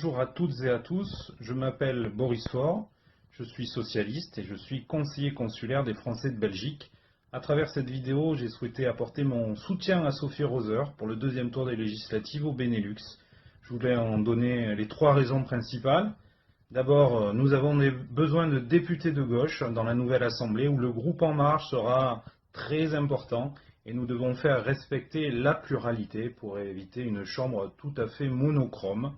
Bonjour à toutes et à tous, je m'appelle Boris Faure, je suis socialiste et je suis conseiller consulaire des Français de Belgique. À travers cette vidéo, j'ai souhaité apporter mon soutien à Sophie Roser pour le deuxième tour des législatives au Benelux. Je voulais en donner les trois raisons principales. D'abord, nous avons besoin de députés de gauche dans la nouvelle Assemblée où le groupe En Marche sera très important et nous devons faire respecter la pluralité pour éviter une chambre tout à fait monochrome.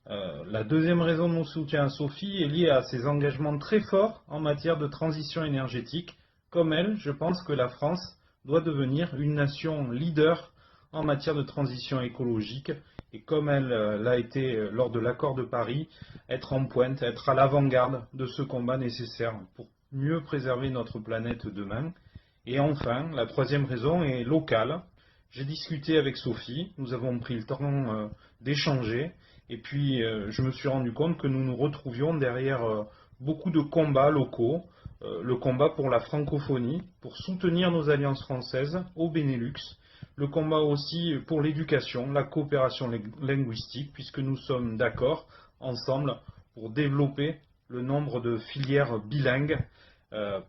La deuxième raison de mon soutien à Sophie est liée à ses engagements très forts en matière de transition énergétique. Comme elle, je pense que la France doit devenir une nation leader en matière de transition écologique et comme elle l'a été lors de l'accord de Paris, être en pointe, être à l'avant-garde de ce combat nécessaire pour mieux préserver notre planète demain. Et enfin, la troisième raison est locale. J'ai discuté avec Sophie, nous avons pris le temps d'échanger et puis je me suis rendu compte que nous nous retrouvions derrière beaucoup de combats locaux, le combat pour la francophonie, pour soutenir nos alliances françaises au Benelux, le combat aussi pour l'éducation, la coopération linguistique, puisque nous sommes d'accord ensemble pour développer le nombre de filières bilingues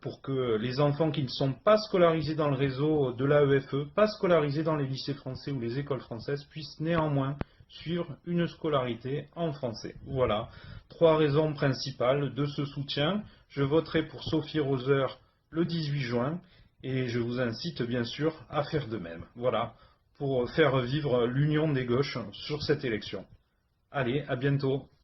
pour que les enfants qui ne sont pas scolarisés dans le réseau de l'AEFE, pas scolarisés dans les lycées français ou les écoles françaises, puissent néanmoins suivre une scolarité en français. Voilà, trois raisons principales de ce soutien. Je voterai pour Sophie Roser le 18 juin et je vous incite bien sûr à faire de même. Voilà, pour faire vivre l'union des gauches sur cette élection. Allez, à bientôt.